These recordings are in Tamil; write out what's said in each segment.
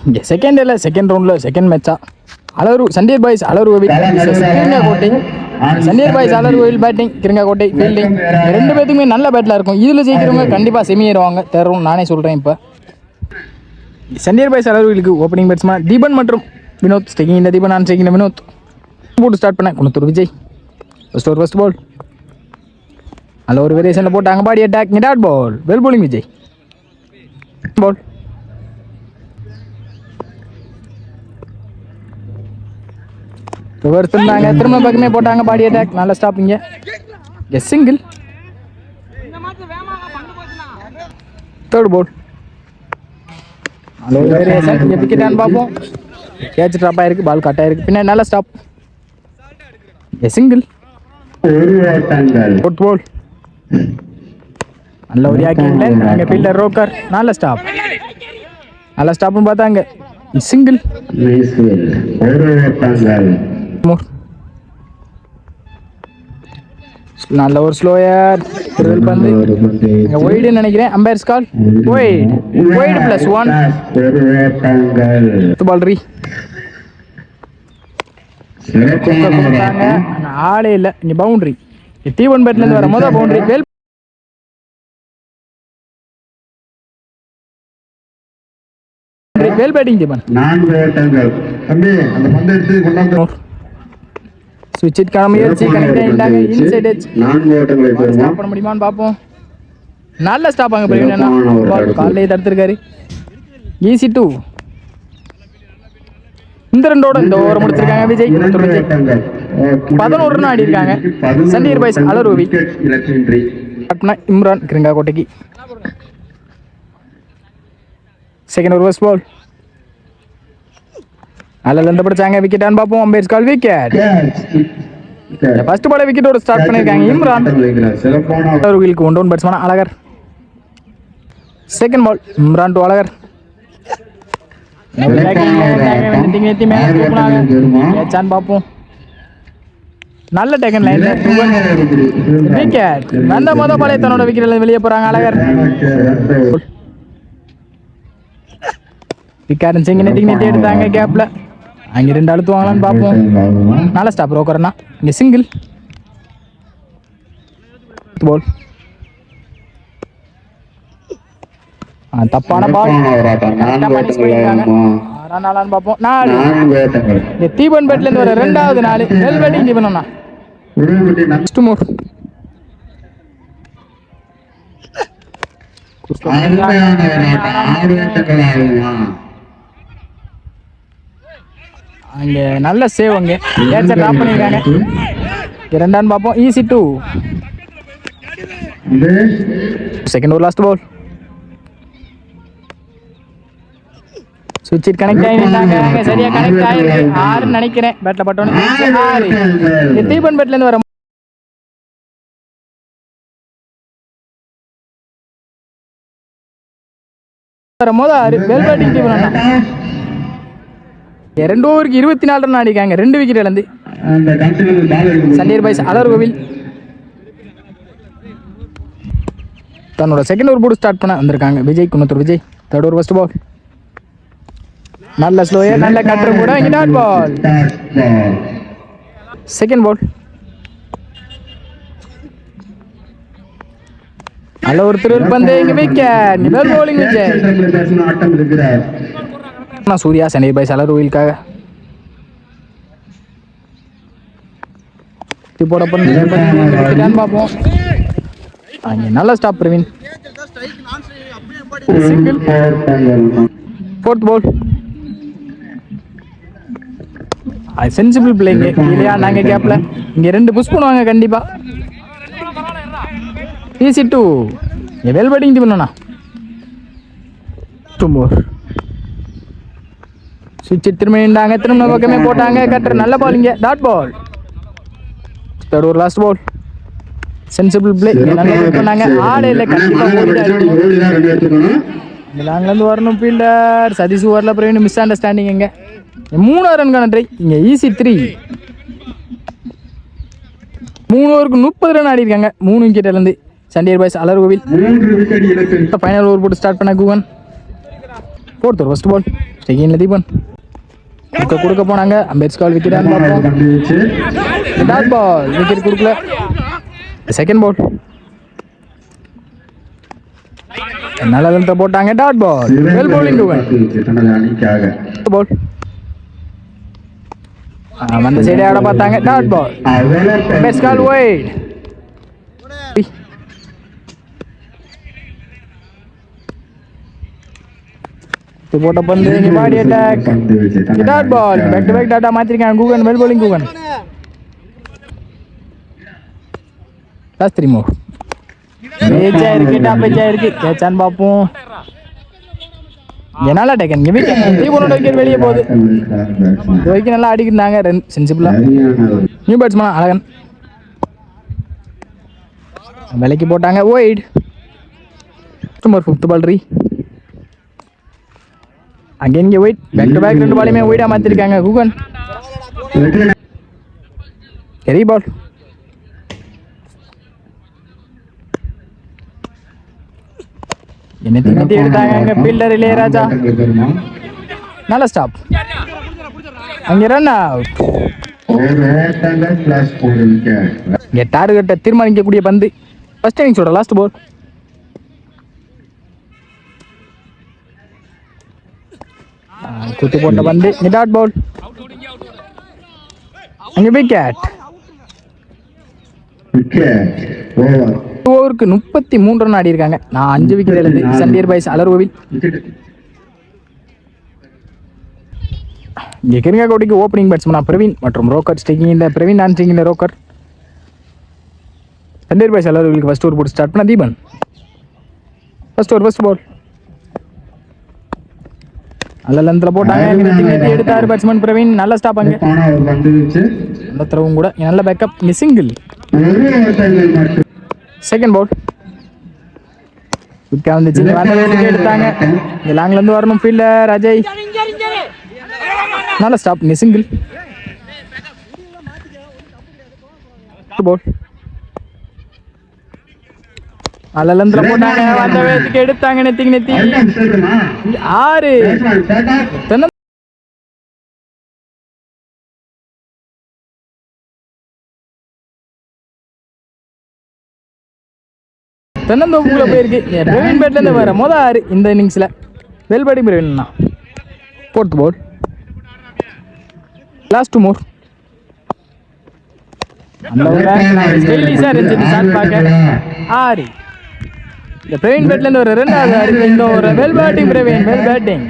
இங்கே செகண்ட் ரவுண்டில் செகண்ட் மேட்சா அலரு சண்டியர் பாய்ஸ் அலரு கிருங்காக்கோட்டை. சண்டியர் பாய்ஸ் அலர் கோவில் பேட்டிங், கிருங்காக்கோட்டை ஃபீல்டிங். ரெண்டு பேத்துக்குமே நல்ல பேட்டில் இருக்கும். இதில் ஜெயிக்கிறவங்க கண்டிப்பாக செமியேறுவாங்க, தரும் நானே சொல்கிறேன். இப்போ சண்டியர் பாய்ஸ் அலர் கோவிலுக்கு ஓப்பனிங் பேட்ஸ்மேன் தீபன் மற்றும் வினோத். ஸ்டேக்கிங் இந்த தீபன், நான் ஸ்டேக்கிங் வினோத். போட்டு ஸ்டார்ட் பண்ணேன் குணத்தூர் விஜய். ஃபர்ஸ்ட் பால் நல்ல ஒரு வேரியேஷனில் போட்டாங்க. Body attack, dot ball, well bowling Vijay. Ball reverse இருந்தாங்க, திரும்ப பக்கமே போட்டாங்க. பாடி அட்டாக், நல்ல stopping. Yes single. Third ball நல்ல ஒரு வேரியேஷன். இங்கே விக்கெட்டான்னு பார்ப்போம். கேட்ச் ட்ராப் ஆயிருக்கு, பால் கட் ஆயிருக்கு. பின்னாடி நல்ல stop. Yes single. Fourth ball நல்ல ஒரு ஆக்கிங் லைன். அங்கே ஃபீல்டர் ரோக்கர், நல்ல ஸ்டாப். நல்ல ஸ்டாப்னு பார்த்தாங்க. சிங்கிள். நல்ல ஒரு ஸ்லோயர் பந்து ஒய்டு நினைக்கிறேன். அம்பையர்ஸ் கால் ஒய்டு +1. பால் ரீ ஆளே இல்லை. இங்கே பவுண்டரி. தீவன் பேட்லேருந்து வர மொதல் பவுண்டரி. வேல் பேட்டிங் தீபன். ஸ்விட்ச் இட் முயற்சி கனெக்ட் ஆயிட்டாங்க. இன்சைட் எட்ஜ் ஸ்டாப் பண்ண முடியுமான்னு பார்ப்போம். நல்ல ஸ்டாப் ஆங்க. பிரவீன் காலையே தடுத்திருக்காரு. ஈஸி 2. இந்த ரெண்டோட இந்த ஓவர் முடிச்சிருக்காங்க விஜய். 11 ரன் ஆடி இருக்காங்க சண்டியர் பாய்ஸ் அலரோவி. இம்ரான் கிருங்காக்கோட்டைக்கு. செகண்ட் ஓவர் ஃபர்ஸ்ட் பால் அதில் இருந்து பிடிச்சாங்க. விக்கெட்டான்னு பார்ப்போம். Umpire's call wicket. First ball விக்கெட்டோட ஸ்டார்ட் பண்ணியிருக்காங்க இம்ரான். அலர்விலுக்கு 1 down batsman Azhagar. Second ball Imran to Azhagar. பார்ப்போம். நல்ல டேக்கன் லைன் விக்கெட். வந்த மொதல் பாலே தன்னோட விக்கெட்ல வெளியே போறாங்க அழகர். விக்காரன் சிங் நெட்டி எடுத்தாங்க கேப்ல. அங்கே 2 அழுத்துவாங்களான்னு பார்ப்போம். நல்ல ஸ்டாப் ரோக்கர்னா. இங்கே சிங்கிள். பால் தப்பான பால். பார்ப்போம். 4 தீபன் பேட்ல இருந்து வர 2வது 4 வெல் பேட்டிங் தீபன் அண்ணா. அங்க நல்ல சேவ். அங்கே கேட்ச டிராப் பண்ணிருக்காங்க. 2 பார்ப்போம். Easy 2. Second over last ball. சுவிட்ச் கனெக்ட் ஆகிட்டாங்க. சரியா கனெக்ட் ஆயிருக்கு. 6 நினைக்கிறேன். பேட்ல பட்டோன்னு 6. தீபன் பேட்ல இருந்து வர மொதல் 6 வெல் பேட்டிங் தீபன் அண்ணா. 2 ஓவருக்கு 24 ரன் ஆடிக்காங்க. 2 விக்கெட் இழந்து சண்டியர் பாய்ஸ் அலர்கோவில் தன்னோட செகண்ட் ஓவர் போட்டு ஸ்டார்ட் பண்ண வந்திருக்காங்க Vijay. Gunathur Vijay. Third over first ball நல்ல ஸ்லோயர், நல்ல கட்டர் கூட. இங்கே டாட் பால். செகண்ட் பால் நல்ல ஒரு திருள் பந்து. இங்கே wicket. Well bowling Vijay. Surya Sandiyar boys அலர்கோவிலுக்காக போட பார்ப்போம். அங்கே நல்ல stop Praveen. Fourth ball sensible பிளேங்க இல்லையா? நாங்கள் கேப்ல இங்கே 2 புஷ் பண்ணுவாங்க கண்டிப்பா. ஈஸி 2. வெல் பேட்டிங் பண்ணா. 2 மோர். சுவிட்ச் திரும்ப நின்றாங்க. திரும்ப பக்கமே போட்டாங்க. கட்டர் நல்ல பால். இங்கே dot ball. Third over last ball. Sensible play நல்லா பண்ணாங்க. ஆடையில் லாங்லேருந்து வரணும் ஃபீல்டர் சதீஷ். ஓவரில் அப்புறம் மிஸ் அண்டர்ஸ்டாண்டிங். எங்க 3 ரன்கான ட்ரை. இங்கே ஈஸி 3. 3 ஓவருக்கு 30 ரன் ஆடி இருக்காங்க 3 விக்கெட்லேருந்து Sandiyar boys Alarkovil. Final over போட்டு ஸ்டார்ட் பண்ண கூவன். ஃபோர்த் ஓவர் ஃபர்ஸ்ட் பால் செகண்ட்ல தீபன் கொடுக்க போனாங்க. Umpire's call wicket dot ball, wicket கொடுக்கல. செகண்ட் பால் நல்ல போட்டாங்க. Dot ball, well bowling ball. அந்த சைடு ஆட பார்த்தாங்க. Dot ball, umpire's call wide. போட்ட பந்து body attack. Dot ball, back to back டாட்டா மாத்திருக்காங்க. Koogan well bowling Koogan. Last 3 move. பேச்சா இருக்கு, டாப்பேச்சா இருக்கு. கேட்சான்னு பார்ப்போம். என்னால டேக்கன் தீபனோட விக்கெட் வெளியே போகுது. இது வரைக்கும் நல்லா அடிக்கிறாங்க. ரன் சென்சிபிளா. நியூ பேட்ஸ்மேன் அழகன் விலைக்கு போட்டாங்க. ஒயிட். நம்பர் 5th பால் ரீ. அகைன் இங்கே ஒயிட். பேக் டு பேக் 2 பாலையுமே ஒயிடா மாத்திருக்காங்க. கூகன் ரீ பால். என்ன எடுத்தாங்க அங்க ஃபீல்டர் இளையராஜா. நல்ல ஸ்டாப். அங்க ரன் அவுட். இங்க டார்கெட்டை தீர்மானிக்கக்கூடிய பந்து. ஃபர்ஸ்ட் இன்னிங்ஸோட லாஸ்ட் பால். குத்தி போட்ட பந்து. Dot ball. அங்க விக்கெட். ஓவருக்கு 33 ரன் ஆடி இருக்காங்க. நான் 5 விக்கெட் இழந்து சண்டியர் பாய்ஸ் அலர்கோவில். இங்கே கிருங்காக்கோட்டைக்கு ஓப்பனிங் பேட்ஸ்மேனா பிரவீன் மற்றும் ரோக்கர் ஸ்டேக்கிங் இந்த பிரவீன் நான் ஸ்டேக்கிங் இந்த ரோக்கர். சண்டியர் பாய்ஸ் அலர்கோவிலுக்கு ஃபர்ஸ்ட் ஓவர் போட்டு ஸ்டார்ட் பண்ண Deepan. First over first ball. நல்ல லென்த்தில் போட்டாங்க. எடுத்தாரு பேட்ஸ்மேன் பிரவீன். நல்ல ஸ்டாப் அங்கே. நல்ல த்ரோவும் கூட. நல்ல பேக்கப். இங்கே சிங்கிள். செகண்ட் பால் குயிக்காக வந்துச்சு. எடுத்தாங்க. இங்கே லாங்லேருந்து வரணும் ஃபீல்டர் அஜய். நல்ல ஸ்டாப். இங்கே சிங்கிள் பால். நல்ல லென்த்தில் போட்டாங்க. வந்த வேகத்துக்கு எடுத்தாங்க. நெத்தி 6. தென்னந்தோப்புக்குள்ள போயிருக்கு. பிரவீன் பேட்ல இருந்து வர மொதல் 6 இந்த இன்னிங்ஸ்ல. வெல்படி Praveen. 4th ball. Last 2 move. ஸ்டைலிஷா இருந்துச்சு ஷாட் பார்க்க. 6. இந்த பிரவீன் பேட்ல இருந்து ஒரு 2வது 6. இந்த ஒரு well batting Praveen. Well batting.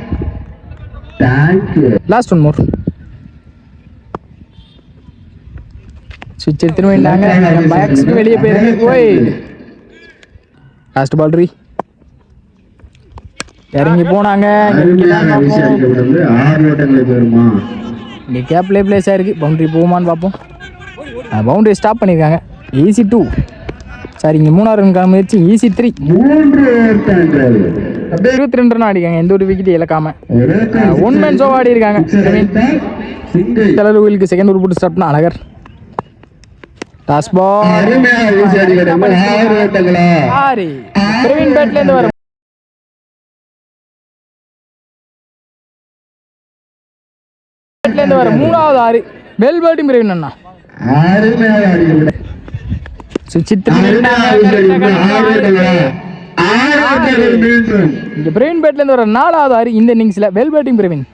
Last 1 move. ஸ்விட்ச் எடுத்துட்டு போயிட்டாங்க. பேக்ஸ்க்கு வெளியே போயிருக்கு. ஒயிட். லாஸ்ட் பால் ரீ. இறங்கி போனாங்க. இங்கே கேப்லே பிளேஸ் ஆயிருக்கு. பவுண்டரி போகுமான்னு பார்ப்போம். பவுண்டரி ஸ்டாப் பண்ணியிருக்காங்க. ஈஸி 2. சாரி, இங்கே 3வது ரன் முயற்சி. ஈஸி 3. 22 ரன் ஆடிக்காங்க. எந்த ஒரு விக்கெட் இழக்காம 1 மேன் ஷோ ஆடி இருக்காங்க. தலைவர்களுக்கு செகண்ட் ஓவர் போட்டு ஸ்டார்ட் பண்ண அழகர். டாஸ் பால். பிரவீன் பேட்ல இருந்து வர வர 3வது 6. வெல் பேட்டிங் பிரவீன் அண்ணா. இங்க பிரவீன் பேட்ல இருந்து வர 4வது 6 இந்த இன்னிங்ஸ்ல. Well batting Praveen.